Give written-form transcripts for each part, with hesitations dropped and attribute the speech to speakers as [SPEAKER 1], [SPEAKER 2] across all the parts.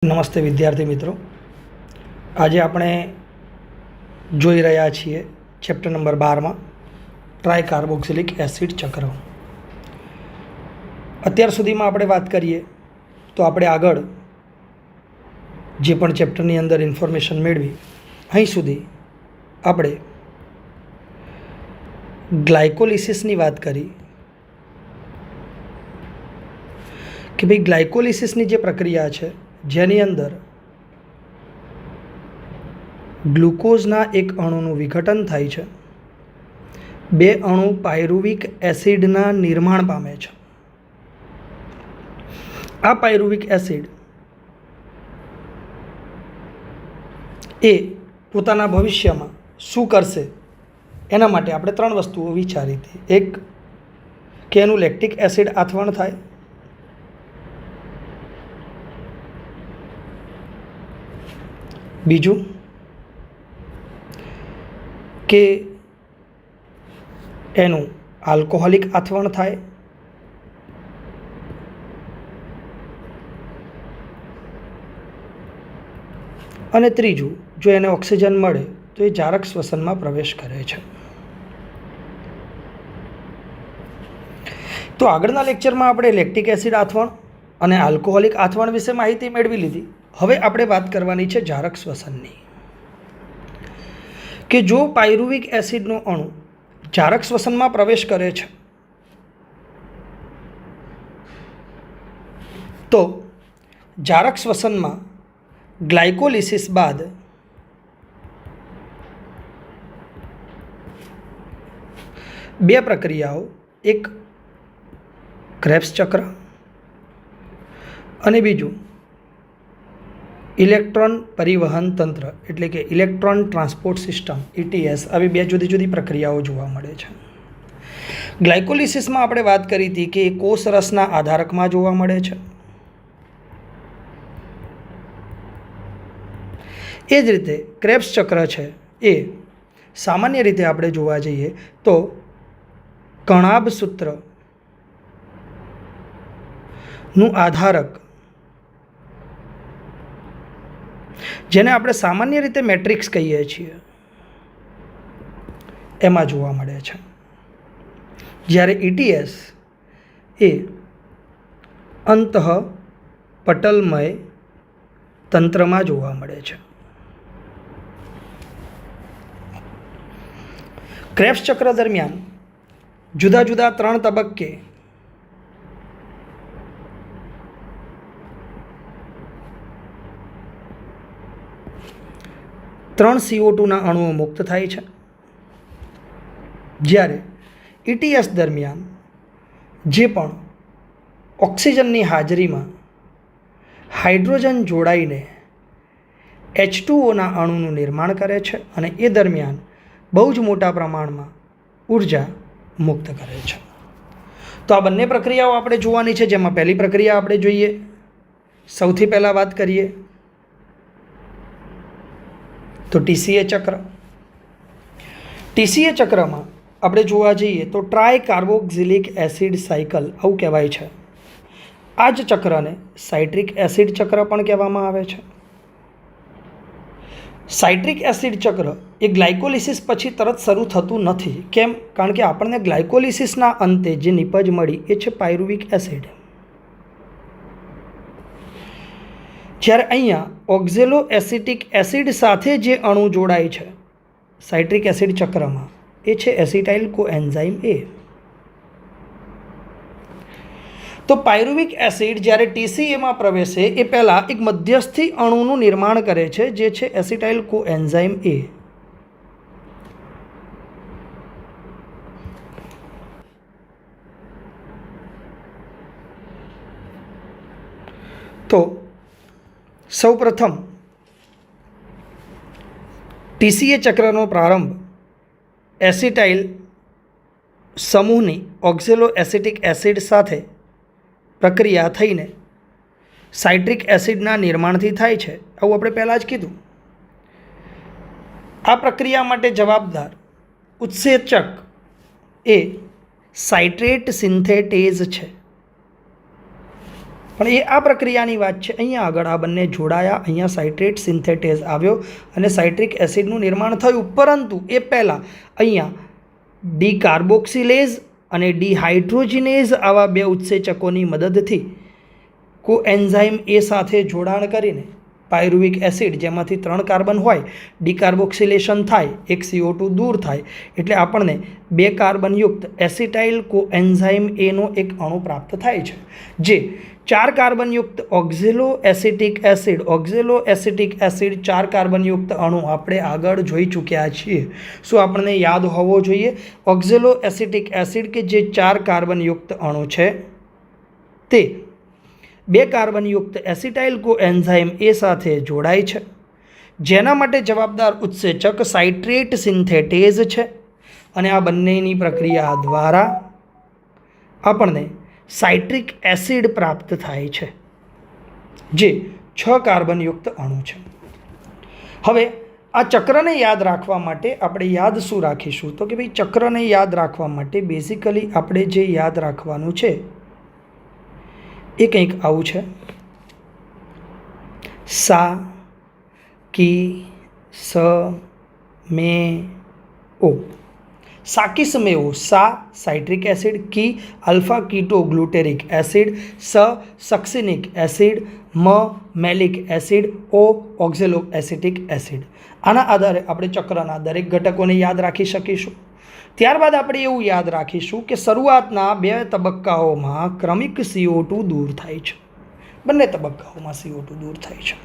[SPEAKER 1] નમસ્તે વિદ્યાર્થી મિત્રો, આજે આપણે જોઈ રહ્યા છીએ ચેપ્ટર નંબર 12માં ટ્રાયકાર્બોક્સિલિક એસિડ ચક્ર. અત્યાર સુધીમાં આપણે વાત કરીએ તો આપણે આગળ જે પણ ચેપ્ટરની અંદર ઇન્ફોર્મેશન મેળવી, અહીં સુધી આપણે ગ્લાયકોલિસિસની વાત કરી કે ભાઈ ગ્લાયકોલિસિસની જે પ્રક્રિયા છે જેની અંદર ગ્લુકોઝના એક અણુનું વિઘટન થાય છે, બે અણુ પાયરુવિક એસિડના નિર્માણ પામે છે. આ પાયરુવિક એસિડ એ પોતાના ભવિષ્યમાં શું કરશે એના માટે આપણે ત્રણ વસ્તુઓ વિચારી હતી. એક કે એનું લેક્ટિક એસિડ આથવણ થાય, બીજું કે એનું આલ્કોહોલિક આથવણ થાય, અને ત્રીજું જો એને ઓક્સિજન મળે તો એ જારક શ્વસનમાં પ્રવેશ કરે છે. તો આગળના લેક્ચરમાં આપણે લેક્ટિક એસિડ આથવણ અને આલ્કોહોલિક આથવણ વિશે માહિતી મેળવી લીધી. હવે આપણે વાત કરવાની છે જારક શ્વસનની, કે જો પાયરુવિક એસિડનો અણુ જારક શ્વસનમાં પ્રવેશ કરે છે તો જારક શ્વસનમાં ગ્લાયકોલિસિસ બાદ બે પ્રક્રિયાઓ, એક ક્રેબ્સ ચક્ર અને બીજું ઇલેક્ટ્રોન પરિવહન તંત્ર એટલે કે ઇલેક્ટ્રોન ટ્રાન્સપોર્ટ સિસ્ટમ ETS, આવી બે જુદી જુદી પ્રક્રિયાઓ જોવા મળે છે. ગ્લાયકોલિસિસમાં આપણે વાત કરી હતી કે એ કોષ રસના આધારકમાં જોવા મળે છે. એ જ રીતે ક્રેબ્સ ચક્ર છે એ સામાન્ય રીતે આપણે જોવા જઈએ તો કણાભ સૂત્રનું આધારક, જેને આપણે સામાન્ય રીતે મેટ્રિક્સ કહીએ છીએ, એમાં જોવા મળે છે. જ્યારે ETS એ અંતઃપટલમય તંત્રમાં જોવા મળે છે. ક્રેબ્સ ચક્ર દરમિયાન જુદા જુદા 3 તબક્કે ત્રણ CO2ના અણુઓ મુક્ત થાય છે, જ્યારે ETS દરમિયાન જે પણ ઓક્સિજનની હાજરીમાં હાઇડ્રોજન જોડાઈને H2Oના અણુનું નિર્માણ કરે છે અને એ દરમિયાન બહુ જ મોટા પ્રમાણમાં ઉર્જા મુક્ત કરે છે. તો આ બંને પ્રક્રિયાઓ આપણે જોવાની છે, જેમાં પહેલી પ્રક્રિયા આપણે જોઈએ. સૌથી પહેલાં વાત કરીએ તો TCA ચક્ર. TCA ચક્રમાં આપણે જોવા જઈએ તો ટ્રાય કાર્બોક્સિલિક એસિડ સાયકલ આવું કહેવાય છે. આ જ ચક્રને સાઇટ્રિક એસિડ ચક્ર પણ કહેવામાં આવે છે. સાઇટ્રિક એસિડ ચક્ર એ ગ્લાયકોલિસિસ પછી તરત શરૂ થતું નથી. કેમ? કારણ કે આપણને ગ્લાયકોલિસિસના અંતે જે નિપજ મળી એ છે પાયરુવિક એસિડ. જ્યારે અહીંયા ઓક્ઝેલો એસિટિક એસિડ સાથે જે અણુ જોડાય છે સાઇટ્રિક એસિડ ચક્રમાં એ છે એસિટાઇલ કોએન્ઝાઇમ A. તો પાયરુવિક એસિડ જ્યારે TCAમાં પ્રવેશે એ પહેલાં એક મધ્યસ્થી અણુનું નિર્માણ કરે છે, જે છે એસિટાઇલ કોએન્ઝાઇમ A. તો સૌપ્રથમ TCA ચક્રનો પ્રારંભ એસિટાઇલ સમૂહની ઓક્ઝેલો એસિટિક એસિડ સાથે પ્રક્રિયા થઈને સાઇટ્રિક એસિડના નિર્માણથી થાય છે, આવું આપણે પહેલાં જ કીધું. આ પ્રક્રિયા માટે જવાબદાર ઉત્સેચક એ સાઇટ્રેટ સિન્થેટેઝ છે. પણ એ આ પ્રક્રિયાની વાત છે. અહીંયા આગળ આ બંને જોડાયા, અહીંયા સાઇટ્રેટ સિન્થેટેઝ આવ્યો અને સાઇટ્રિક એસિડનું નિર્માણ થયું. પરંતુ એ પહેલાં અહીંયા ડી કાર્બોક્સિલેઝ અને ડીહાઇડ્રોજિનેઝ આવા બે ઉત્સેચકોની મદદથી કોએન્ઝાઇમ એ સાથે જોડાણ કરીને પાયરુવિક એસિડ, જેમાંથી 3 કાર્બન હોય, ડીકાર્બોક્સિલેશન થાય, એક CO2 દૂર થાય, એટલે આપણને 2 કાર્બનયુક્ત એસિટાઇલ કોએન્ઝાઇમ એનો એક અણુ પ્રાપ્ત થાય છે, જે 4 કાર્બનયુક્ત ઓક્ઝેલો એસિટિક એસિડ 4 કાર્બનયુક્ત અણુ આપણે આગળ જોઈ ચૂક્યા છીએ. શું આપણને યાદ હોવો જોઈએ? ઓક્ઝેલો એસિટિક એસિડ કે જે 4 કાર્બનયુક્ત અણુ છે તે 2 કાર્બનયુક્ત એસિટાઇલ કોએન્ઝાઇમ એ સાથે જોડાય છે, જેના માટે જવાબદાર ઉત્સેચક સાઇટ્રેટ સિન્થેટેઝ છે. અને આ બંનેની પ્રક્રિયા દ્વારા આપણને સાઇટ્રિક એસિડ પ્રાપ્ત થાય છે, જે 6 કાર્બનયુક્ત અણુ છે. હવે આ ચક્રને યાદ રાખવા માટે આપણે યાદ શું રાખીશું? તો કે ભાઈ ચક્રને યાદ રાખવા માટે બેઝિકલી આપણે જે યાદ રાખવાનું છે એ કંઈક આવું છે: સા, કી, સ, મે, ઓ. સાકીસમેઓ સા સાઇટ્રિક એસિડ, કી આલ્ફા કીટો ગ્લુટેરિક એસિડ, સ સક્સિનિક એસિડ, મ મેલિક એસિડ, ઓ ઓક્ઝેલો એસિટિક એસિડ. આના આધારે આપણે ચક્રના દરેક ઘટકોને યાદ રાખી શકીશું. ત્યારબાદ આપણે એવું યાદ રાખીશું કે શરૂઆતના 2 તબક્કાઓમાં ક્રમિક CO2 દૂર થાય છે. બંને તબક્કાઓમાં CO2 દૂર થાય છે.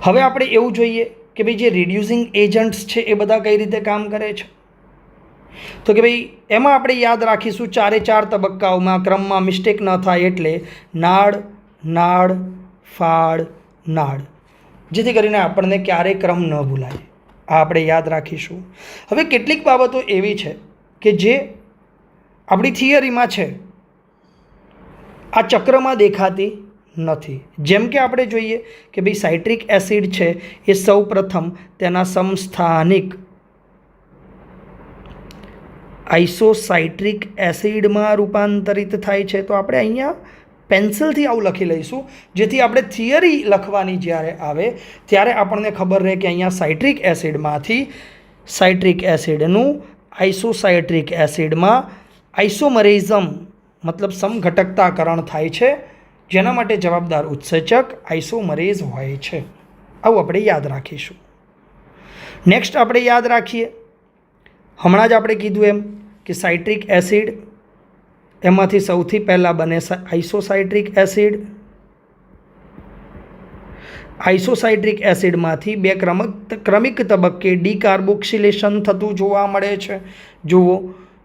[SPEAKER 1] હવે આપણે એવું જોઈએ કે ભાઈ જે રિડ્યુસિંગ એજન્ટ્સ છે એ બધા કઈ રીતે કામ કરે છે. તો કે ભાઈ એમાં આપણે યાદ રાખીશું 4 તબક્કાઓમાં ક્રમમાં મિસ્ટેક ન થાય એટલે નાળ, નાળ, ફાળ, નાળ, જેથી કરીને આપણને ક્યારેય ક્રમ ન ભૂલાય. આ આપણે યાદ રાખીશું. હવે કેટલીક બાબતો એવી છે કે જે આપણી થિયરીમાં છે, આ ચક્રમાં દેખાતી નથી. જેમ કે આપણે જોઈએ કે ભાઈ સાઇટ્રિક એસિડ છે એ સૌ પ્રથમ તેના સમસ્થાનિક આઇસોસાઇટ્રિક એસિડમાં રૂપાંતરિત થાય છે. તો આપણે અહીંયા પેન્સિલથી આવું લખી લઈશું, જેથી આપણે થિયરી લખવાની જ્યારે આવે ત્યારે આપણને ખબર રહે કે અહીંયા સાઇટ્રિક એસિડમાંથી સાઇટ્રિક એસિડનું આઇસોસાઇટ્રિક એસિડમાં આઇસોમરેઝમ મતલબ સમઘટકતાકરણ થાય છે, જેના માટે જવાબદાર ઉત્સેચક આઇસોમરેઝ હોય છે. આવું આપણે યાદ રાખીશું. નેક્સ્ટ આપણે યાદ રાખીએ, હમણાં જ આપણે કીધું એમ કે સાઇટ્રિક એસિડ એમાંથી સૌથી પહેલાં બને આઇસોસાઇટ્રિક એસિડ. આઇસોસાઇટ્રિક એસિડમાંથી 2 ક્રમિક તબક્કે ડીકાર્બોક્સિલેશન થતું જોવા મળે છે. જુઓ,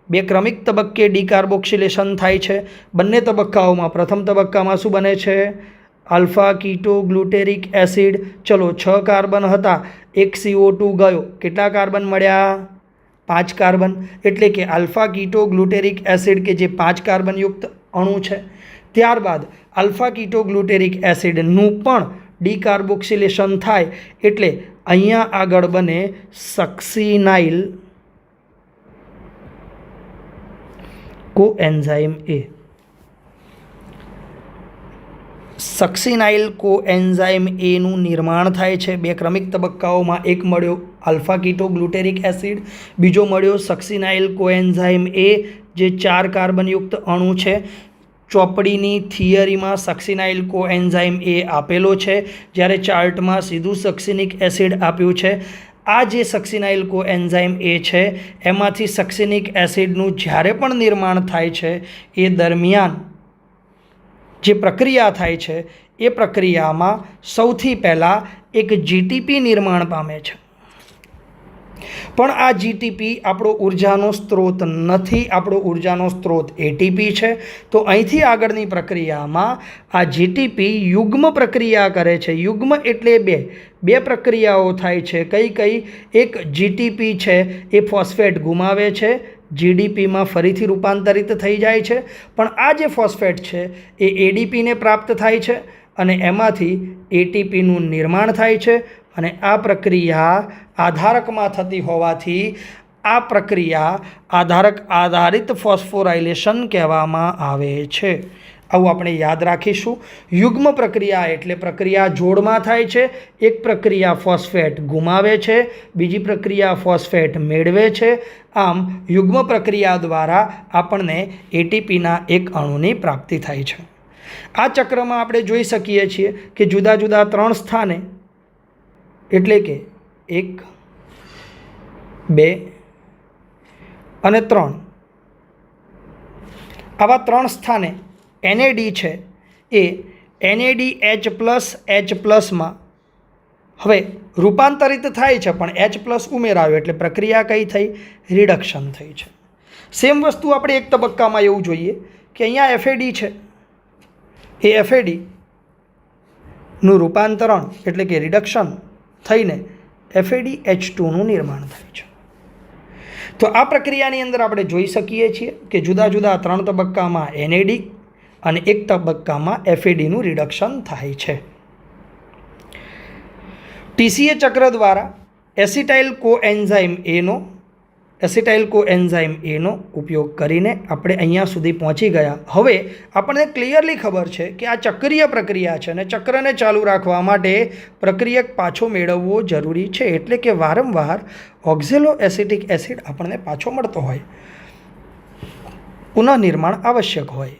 [SPEAKER 1] 2 ક્રમિક તબક્કે ડીકાર્બોક્સિલેશન થાય છે. બંને તબક્કાઓમાં પ્રથમ તબક્કામાં શું બને છે? Alpha keto glutaric acid. ચલો, 6 કાર્બન હતા, એક CO2 ગયો, કેટલા કાર્બન મળ્યા? 5 કાર્બન. એટલે કે આલ્ફા કીટો ગ્લુટેરિક એસિડ કે જે 5 કાર્બનયુક્ત અણુ છે. ત્યારબાદ આલ્ફા કીટો ગ્લુટેરિક એસિડનું પણ ડીકાર્બોક્સિલેશન થાય, એટલે અહીંયા આગળ બને સક્સિનાઇલ કોએન્ઝાઇમ એ. સક્સિનાઇલ કોએન્ઝાઇમ એનું નિર્માણ થાય છે 2 ક્રમિક તબક્કાઓમાં. એક મળ્યો આલ્ફા કીટો ગ્લુટેરિક એસિડ, બીજો મળ્યો સક્સિનાઇલ કોએન્ઝાઇમ એ જે 4 કાર્બનયુક્ત અણુ છે. ચોપડીની થિયરીમાં સક્સિનાઇલ કોએન્ઝાઇમ એ આપેલો છે, જ્યારે ચાર્ટમાં સીધું સક્સિનિક એસિડ આપ્યું છે. આ જે સક્સિનાઇલ કોએન્ઝાઇમ એ છે એમાંથી સક્સિનિક એસિડનું જ્યારે પણ નિર્માણ થાય છે એ દરમિયાન જે પ્રક્રિયા થાય છે એ પ્રક્રિયામાં સૌથી પહેલાં એક જીટીપી નિર્માણ પામે છે. પણ આ જીટીપી આપણો ઉર્જાનો સ્ત્રોત નથી, આપણો ઉર્જાનો સ્ત્રોત એટીપી છે. તો અહીંથી આગળની પ્રક્રિયામાં આ જીટીપી યુગ્મ પ્રક્રિયા કરે છે. યુગ્મ એટલે બે પ્રક્રિયાઓ થાય છે. કઈ? એક જીટીપી છે એ ફોસ્ફેટ ગુમાવે છે, જીડીપીમાં ફરીથી રૂપાંતરિત થઈ જાય છે. પણ આ જે ફોસ્ફેટ છે એ એડીપીને પ્રાપ્ત થાય છે અને એમાંથી એટીપીનું નિર્માણ થાય છે. અને આ પ્રક્રિયા આધારકમાં થતી હોવાથી આ પ્રક્રિયા આધારક આધારિત ફોસ્ફોરાયલેશન કહેવામાં આવે છે. આવું આપણે યાદ રાખીશું. યુગ્મ પ્રક્રિયા એટલે પ્રક્રિયા જોડમાં થાય છે. એક પ્રક્રિયા ફોસ્ફેટ ગુમાવે છે, બીજી પ્રક્રિયા ફોસ્ફેટ મેળવે છે. આમ યુગ્મ પ્રક્રિયા દ્વારા આપણને એટીપીના એક અણુની પ્રાપ્તિ થાય છે. આ ચક્રમાં આપણે જોઈ શકીએ છીએ કે જુદા જુદા 3 સ્થાને એટલે કે 1, 2 અને 3 આવા 3 સ્થાને NAD છે એ NADH+H+ માં હવે રૂપાંતરિત થાય છે, પણ H+ ઉમેરાયો એટલે પ્રક્રિયા કઈ થઈ? રિડક્શન થઈ છે. સેમ વસ્તુ આપણે એક તબક્કામાં એવું જોઈએ કે અહીંયા FAD છે, એ FADનું રૂપાંતરણ એટલે કે રિડક્શન થઈને FADH2નું નિર્માણ થાય છે. તો આ પ્રક્રિયાની અંદર આપણે જોઈ શકીએ છીએ કે જુદા જુદા 3 તબક્કામાં NAD અને એક તબક્કામાં FADનું રિડક્શન થાય છે. TCA ચક્ર દ્વારા એસિટાઇલ કોએન્ઝાઇમ Aનો ઉપયોગ કરીને આપણે અહીંયા સુધી પહોંચી ગયા. હવે આપણને ક્લિયરલી ખબર છે કે આ ચક્રીય પ્રક્રિયા છે અને ચક્રને ચાલુ રાખવા માટે પ્રક્રિયક પાછો મેળવવો જરૂરી છે, એટલે કે વારંવાર ઓક્ઝેલો એસિટિક એસિડ આપણને પાછો મળતો હોય, પુનઃનિર્માણ આવશ્યક હોય.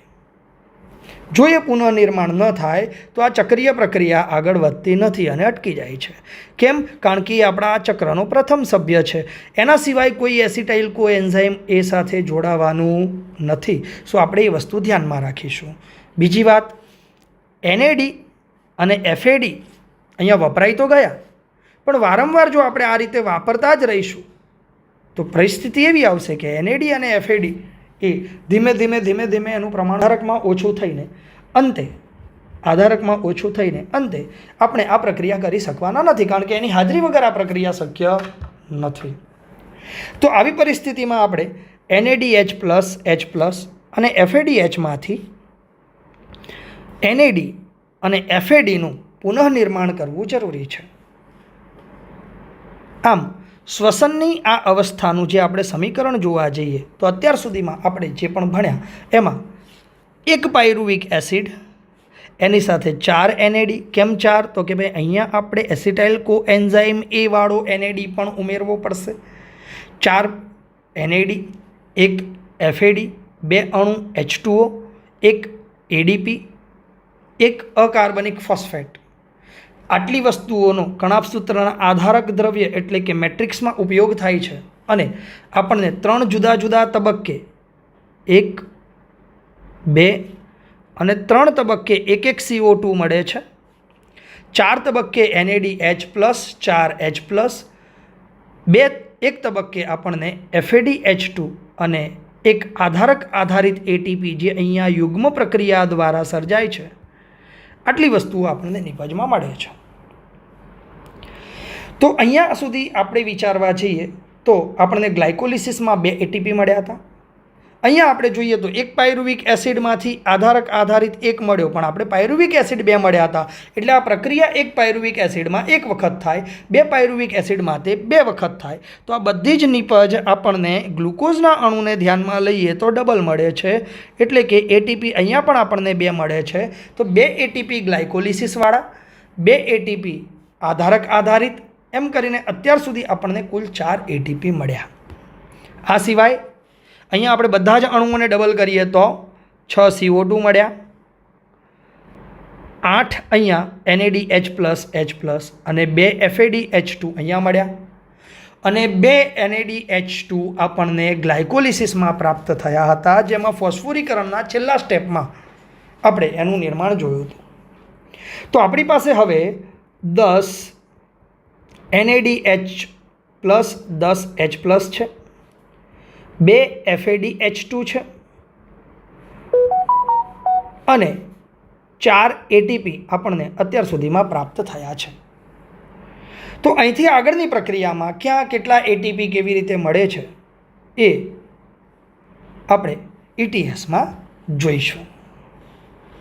[SPEAKER 1] જો એ પુનઃનિર્માણ ન થાય તો આ ચક્રીય પ્રક્રિયા આગળ વધતી નથી અને અટકી જાય છે. કેમ? કારણ કે એ આપણા આ ચક્રનો પ્રથમ સભ્ય છે. એના સિવાય કોઈ એસિટાઇલ કોએન્ઝાઇમ એ સાથે જોડાવાનું નથી. સો આપણે એ વસ્તુ ધ્યાનમાં રાખીશું. બીજી વાત, NAD અને FAD અહીંયા વપરાઈ તો ગયા, પણ વારંવાર જો આપણે આ રીતે વાપરતા જ રહીશું તો પરિસ્થિતિ એવી આવશે કે NAD અને FAD એ ધીમે ધીમે એનું પ્રમાણ આધારકમાં ઓછું થઈને અંતે આપણે આ પ્રક્રિયા કરી શકવાના નથી, કારણ કે એની હાજરી વગર આ પ્રક્રિયા શક્ય નથી. તો આવી પરિસ્થિતિમાં આપણે NADH+H+ અને FADHમાંથી NAD અને FADનું પુનઃનિર્માણ કરવું જરૂરી છે. આમ શ્વસનની આ અવસ્થાનું જે આપણે સમીકરણ જોવા જઈએ તો અત્યાર સુધીમાં આપણે જે પણ ભણ્યા એમાં 1 પાયરુવિક એસિડ, એની સાથે 4 NAD. કેમ 4? તો કે ભાઈ અહીંયા આપણે એસિટાઇલ કોએન્ઝાઇમ A વાળો NAD પણ ઉમેરવો પડશે. 4 NAD, 1 FAD, 2 અણુ H2O, 1 ADP, 1 અકાર્બનિક ફોસ્ફેટ. આટલી વસ્તુઓનો કણાભસૂત્રના આધારક દ્રવ્ય એટલે કે મેટ્રિક્સમાં ઉપયોગ થાય છે અને આપણને 3 જુદા જુદા તબક્કે 1, 2 અને 3 તબક્કે 1 CO2 મળે છે. 4 તબક્કે NADH+, 4H+, 1 તબક્કે આપણને FADH2 અને એક આધારક આધારિત ATP જે અહીંયા યુગ્મ પ્રક્રિયા દ્વારા સર્જાય છે. આટલી વસ્તુઓ આપણને નિપજમાં મળે છે. તો અહીંયા સુધી આપણે વિચારવા જઈએ તો આપણને ગ્લાયકોલિસિસમાં 2 ATP મળ્યા હતા. અહીંયા આપણે જોઈએ તો 1 પાયરુવિક એસિડમાંથી આધારક આધારિત 1 મળ્યો, પણ આપણે પાયરુવિક એસિડ 2 મળ્યા હતા. એટલે આ પ્રક્રિયા 1 પાયરુવિક એસિડમાં 1 વખત થાય, 2 પાયરુવિક એસિડમાં તે 2 વખત થાય. તો આ બધી જ નિપજ આપણને ગ્લુકોઝના અણુને ધ્યાનમાં લઈએ તો ડબલ મળે છે, એટલે કે ATP અહીંયા પણ આપણને 2 મળે છે. તો 2 ATP ગ્લાયકોલિસિસવાળા, 2 ATP આધારક આધારિત, એમ કરીને અત્યાર સુધી આપણને કુલ 4 ATP મળ્યા. આ સિવાય અહીંયા આપણે બધા જ અણુઓને ડબલ કરીએ તો 6 CO2 મળ્યા, 8 અહીંયા NADH+H+ અને 2 FADH2 અહીંયા મળ્યા અને 2 NADH2 આપણને ગ્લાયકોલિસિસમાં પ્રાપ્ત થયા હતા, જેમાં ફોસ્ફોરીકરણના છેલ્લા સ્ટેપમાં આપણે એનું નિર્માણ જોયું હતું. તો આપણી પાસે હવે 10 NADH+, 10 H+ છે, 2 FADH2 છે અને 4 ATP આપણને અત્યાર સુધીમાં પ્રાપ્ત થયા છે. તો અહીંથી આગળની પ્રક્રિયામાં ક્યાં કેટલા ATP કેવી રીતે મળે છે એ આપણે ETSમાં જોઈશું.